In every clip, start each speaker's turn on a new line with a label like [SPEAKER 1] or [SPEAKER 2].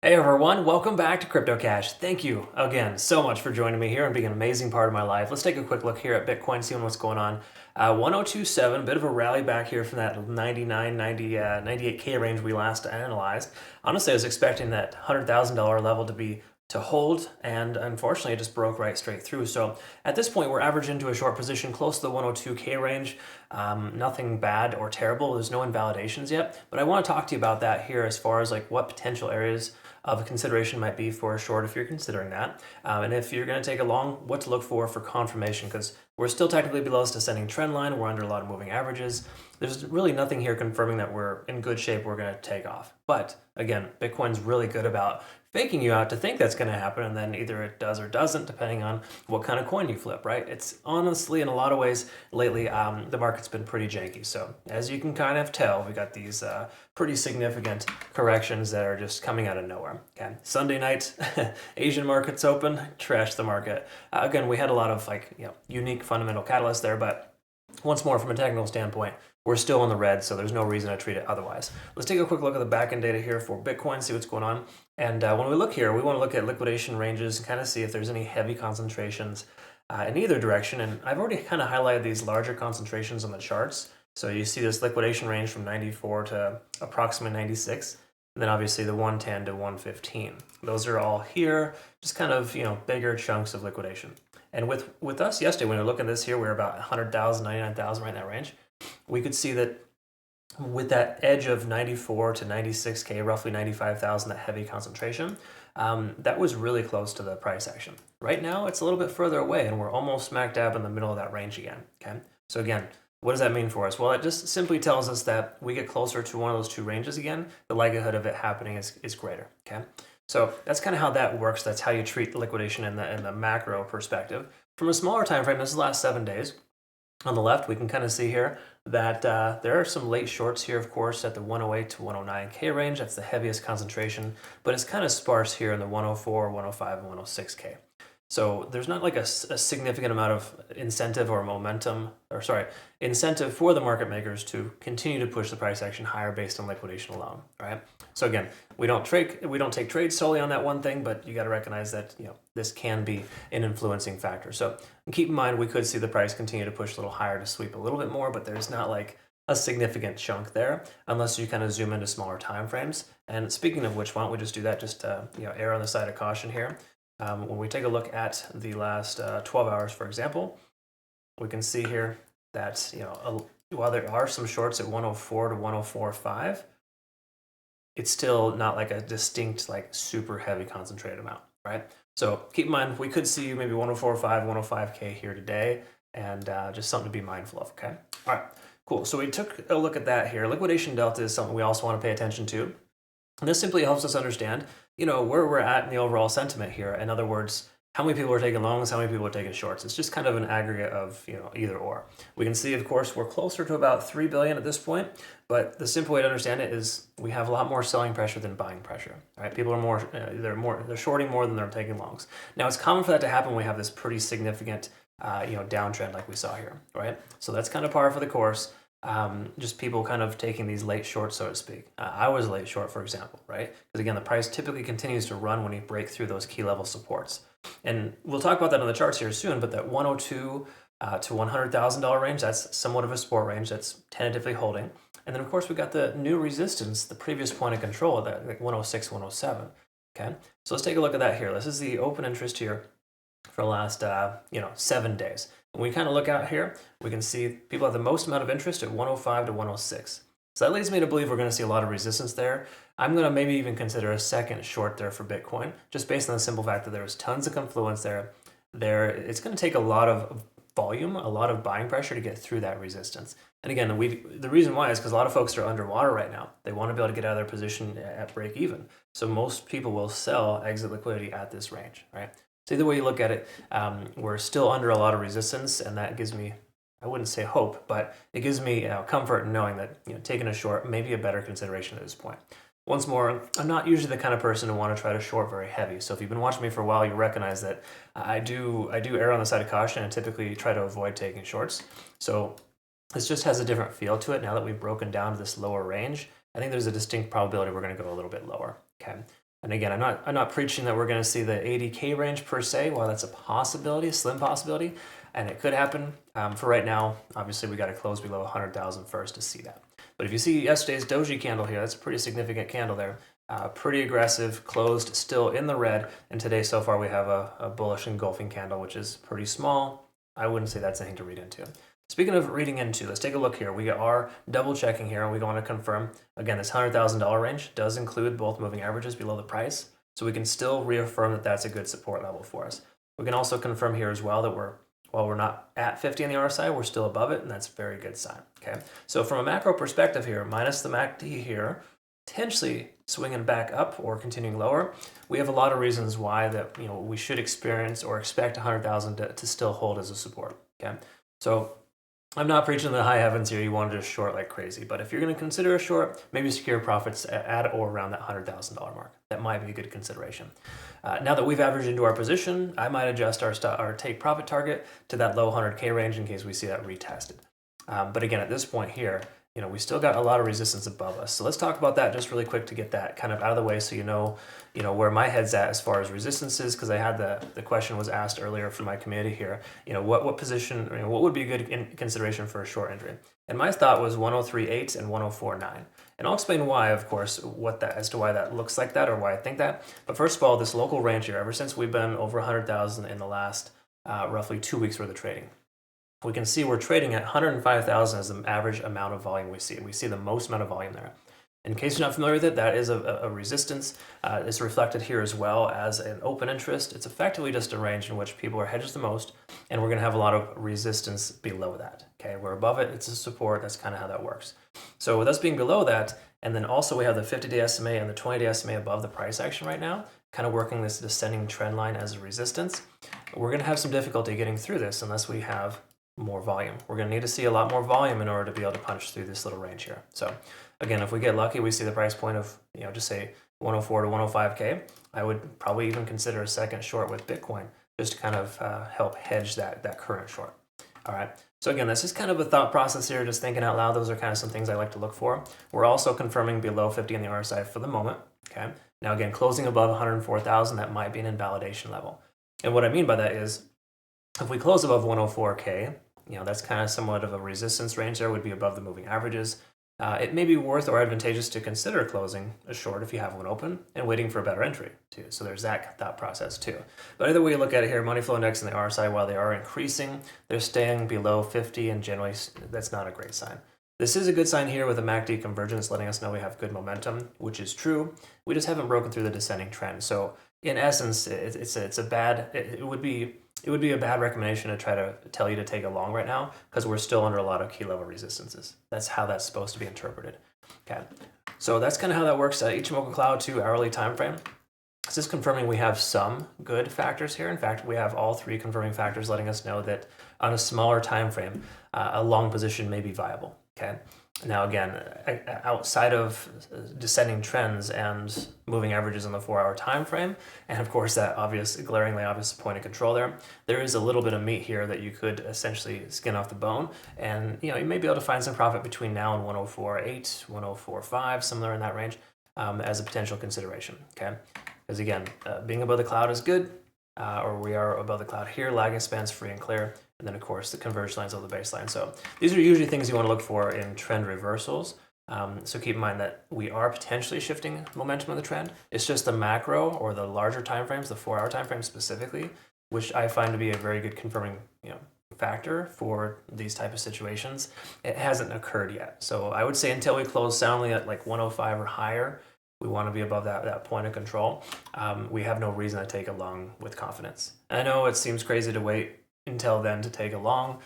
[SPEAKER 1] Hey everyone, welcome back to Crypto Cash. Thank you again so much for joining me here and being an amazing part of my life. Let's take a quick look here at Bitcoin, seeing what's going on. 1027, bit of a rally back here from that 99, 90, 98K range we last analyzed. Honestly, I was expecting that $100,000 level to hold, and unfortunately it just broke right straight through. So at this point we're averaging into a short position close to the 102K range. Nothing bad or terrible, there's no invalidations yet, but I want to talk to you about that here as far as like what potential areas of consideration might be for a short if you're considering that. And if you're going to take a long, what to look for confirmation, because we're still technically below this descending trend line. We're under a lot of moving averages. There's really nothing here confirming that we're in good shape. We're going to take off. But again, Bitcoin's really good about faking you out to think that's going to happen, and then either it does or doesn't, depending on what kind of coin you flip, right? It's honestly, in a lot of ways, lately, the market's been pretty janky. So as you can kind of tell, we got these pretty significant corrections that are just coming out of nowhere. Okay, Sunday night, Asian markets open, trash the market. Again, we had a lot of unique fundamental catalysts there, but once more, from a technical standpoint, we're still in the red, so there's no reason to treat it otherwise. Let's take a quick look at the back-end data here for Bitcoin, see what's going on. And when we look here, we want to look at liquidation ranges and kind of see if there's any heavy concentrations in either direction. And I've already kind of highlighted these larger concentrations on the charts. So you see this liquidation range from 94 to approximately 96. And then obviously the 110 to 115. Those are all here, just kind of, bigger chunks of liquidation. And with us yesterday, when we look at this here, we're about 100,000, 99,000 right in that range. We could see that with that edge of 94 to 96K, roughly 95,000, that heavy concentration, that was really close to the price action. Right now, it's a little bit further away, and we're almost smack dab in the middle of that range again. Okay, so again, what does that mean for us? Well, it just simply tells us that we get closer to one of those two ranges again, the likelihood of it happening is greater. Okay, so that's kind of how that works. That's how you treat the liquidation in the macro perspective. From a smaller time frame, this is the last 7 days. On the left, we can kind of see here that there are some late shorts here, of course, at the 108 to 109K range. That's the heaviest concentration, but it's kind of sparse here in the 104, 105, and 106K. So there's not like a significant amount of incentive for the market makers to continue to push the price action higher based on liquidation alone, right? So again, we don't take trades solely on that one thing, but you got to recognize that this can be an influencing factor. So keep in mind, we could see the price continue to push a little higher to sweep a little bit more, but there's not like a significant chunk there unless you kind of zoom into smaller time frames. And speaking of which, why don't we just do that? Just err on the side of caution here. When we take a look at the last 12 hours, for example, we can see here that while there are some shorts at 104 to 104.5, it's still not like a distinct, like super heavy concentrated amount, right? So keep in mind, we could see maybe 104.5, 105K here today, and just something to be mindful of, okay? All right, cool. So we took a look at that here. Liquidation delta is something we also want to pay attention to. And this simply helps us understand, where we're at in the overall sentiment here. In other words, how many people are taking longs, how many people are taking shorts. It's just kind of an aggregate of, either or. We can see, of course, we're closer to about 3 billion at this point, but the simple way to understand it is we have a lot more selling pressure than buying pressure, right? People are they're shorting more than they're taking longs. Now, it's common for that to happen when we have this pretty significant, downtrend like we saw here, right? So that's kind of par for the course. Just people kind of taking these late shorts, so to speak. I was a late short, for example, right? Because again, the price typically continues to run when you break through those key level supports. And we'll talk about that on the charts here soon, but that 102 to $100,000 range, that's somewhat of a support range that's tentatively holding. And then of course we got the new resistance, the previous point of control, that like 106, 107. Okay, so let's take a look at that here. This is the open interest here for the last 7 days. When we kind of look out here, we can see people have the most amount of interest at 105 to 106. So that leads me to believe we're going to see a lot of resistance there. I'm going to maybe even consider a second short there for Bitcoin, just based on the simple fact that there was tons of confluence there. It's going to take a lot of volume, a lot of buying pressure to get through that resistance. And again, the reason why is because a lot of folks are underwater right now. They want to be able to get out of their position at break even. So most people will sell exit liquidity at this range, right? So either way you look at it, we're still under a lot of resistance, and that gives me, I wouldn't say hope, but it gives me comfort in knowing that taking a short may be a better consideration at this point. Once more, I'm not usually the kind of person to want to try to short very heavy. So if you've been watching me for a while, you recognize that I do err on the side of caution and typically try to avoid taking shorts. So this just has a different feel to it now that we've broken down to this lower range. I think there's a distinct probability we're going to go a little bit lower. Okay. And again, I'm not preaching that we're going to see the 80K range per se. While that's a possibility, a slim possibility, and it could happen. For right now, obviously we got to close below 100,000 first to see that. But if you see yesterday's doji candle here, that's a pretty significant candle there. Pretty aggressive, closed still in the red, and today so far we have a bullish engulfing candle, which is pretty small. I wouldn't say that's anything to read into. Speaking of reading into, let's take a look here. We are double checking here, and we want to confirm, again, this $100,000 range does include both moving averages below the price, so we can still reaffirm that that's a good support level for us. We can also confirm here as well that while we're not at 50 on the RSI, we're still above it, and that's a very good sign, okay? So from a macro perspective here, minus the MACD here, potentially swinging back up or continuing lower, we have a lot of reasons why that we should experience or expect 100,000 to still hold as a support, okay? So I'm not preaching the high heavens here. You want to just short like crazy. But if you're going to consider a short, maybe secure profits at or around that $100,000 mark. That might be a good consideration. Now that we've averaged into our position, I might adjust our take profit target to that low 100K range in case we see that retested. But again, at this point here, we still got a lot of resistance above us. So let's talk about that just really quick to get that kind of out of the way so you know where my head's at as far as resistances, because I had the question was asked earlier from my community here, what position, what would be a good consideration for a short entry? And my thought was 103.8 and 104.9. And I'll explain why, of course, as to why that looks like that or why I think that. But first of all, this local range here, ever since we've been over 100,000 in the last roughly 2 weeks worth of trading, we can see we're trading at 105,000 as the average amount of volume we see. We see the most amount of volume there. In case you're not familiar with it, that is a resistance. It's reflected here as well as an open interest. It's effectively just a range in which people are hedged the most, and we're going to have a lot of resistance below that. Okay, we're above it, it's a support. That's kind of how that works. So with us being below that, and then also we have the 50-day SMA and the 20-day SMA above the price action right now, kind of working this descending trend line as a resistance. We're going to have some difficulty getting through this unless we have more volume. We're going to need to see a lot more volume in order to be able to punch through this little range here. So again, if we get lucky, we see the price point of, just say 104 to 105K, I would probably even consider a second short with Bitcoin just to kind of help hedge that current short. All right. So again, that's just kind of a thought process here, just thinking out loud. Those are kind of some things I like to look for. We're also confirming below 50 on the RSI for the moment. Okay. Now again, closing above 104,000, that might be an invalidation level. And what I mean by that is if we close above 104K, that's kind of somewhat of a resistance range there, would be above the moving averages. It may be worth or advantageous to consider closing a short if you have one open and waiting for a better entry too. So there's that thought process too. But either way you look at it here, money flow index and the RSI, while they are increasing, they're staying below 50, and generally that's not a great sign. This is a good sign here with a MACD convergence letting us know we have good momentum, which is true. We just haven't broken through the descending trend. So in essence, it would be a bad recommendation to try to tell you to take a long right now because we're still under a lot of key level resistances. That's how that's supposed to be interpreted. Okay, so that's kind of how that works. Ichimoku Cloud 2 hourly time frame. It's just confirming we have some good factors here. In fact, we have all three confirming factors letting us know that on a smaller time frame, a long position may be viable. Okay. Now again, outside of descending trends and moving averages in the 4-hour time frame, and of course that glaringly obvious point of control there is a little bit of meat here that you could essentially skin off the bone, and you may be able to find some profit between now and 104.8, 104.5, somewhere in that range, as a potential consideration. Okay, because again, being above the cloud is good, or we are above the cloud here, lagging spans free and clear. And then, of course, the converged lines of the baseline. So these are usually things you want to look for in trend reversals. So keep in mind that we are potentially shifting momentum of the trend. It's just the macro or the larger time frames, the 4-hour time frame specifically, which I find to be a very good confirming factor for these type of situations. It hasn't occurred yet. So I would say until we close soundly at like 105 or higher, we want to be above that point of control. We have no reason to take a long with confidence. I know it seems crazy to wait until then to take a long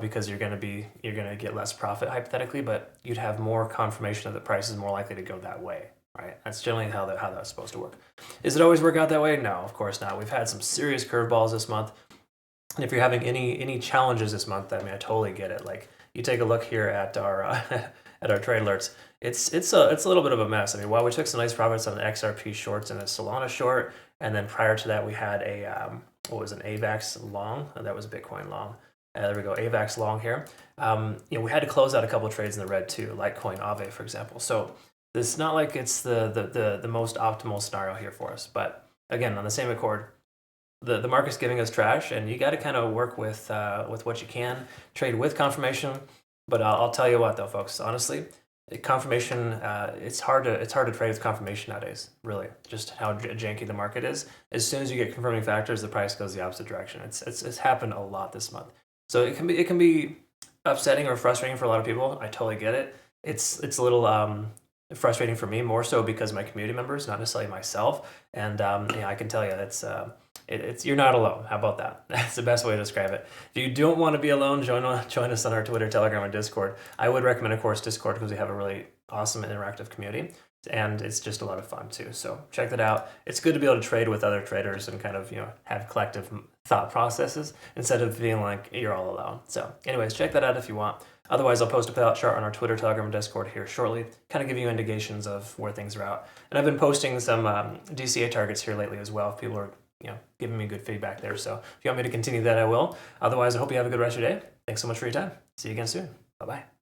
[SPEAKER 1] because you're going to get less profit hypothetically, but you'd have more confirmation that the price is more likely to go that way, right? That's generally how that's supposed to work. Is it always work out that way? No, of course not. We've had some serious curveballs this month, and if you're having any challenges this month, I mean, I totally get it. Like you take a look here at our at our trade alerts, it's a little bit of a mess. I mean, while we took some nice profits on the XRP shorts and a Solana short, and then prior to that we had a what was an AVAX long? That was a Bitcoin long. There we go, AVAX long here. We had to close out a couple of trades in the red too, Litecoin, Aave, for example. So This is not like it's the most optimal scenario here for us. But again, on the same accord, the market's giving us trash, and you got to kind of work with what you can, trade with confirmation. But I'll tell you what, though, folks, honestly, confirmation, it's hard to trade with confirmation nowadays. Really, just how janky the market is. As soon as you get confirming factors, the price goes the opposite direction. It's happened a lot this month. So it can be upsetting or frustrating for a lot of people. I totally get it. It's a little frustrating for me, more so because my community members, not necessarily myself. And yeah, I can tell you it's you're not alone. How about that? That's the best way to describe it. If you don't want to be alone, join us on our Twitter, Telegram, and Discord. I would recommend, of course, Discord because we have a really awesome interactive community, and it's just a lot of fun too. So check that out. It's good to be able to trade with other traders and kind of have collective thought processes instead of feeling like you're all alone. So anyways, check that out if you want. Otherwise, I'll post a payout chart on our Twitter, Telegram, and Discord here shortly, kind of give you indications of where things are at. And I've been posting some DCA targets here lately as well. If people are giving me good feedback there. So if you want me to continue that, I will. Otherwise, I hope you have a good rest of your day. Thanks so much for your time. See you again soon. Bye-bye.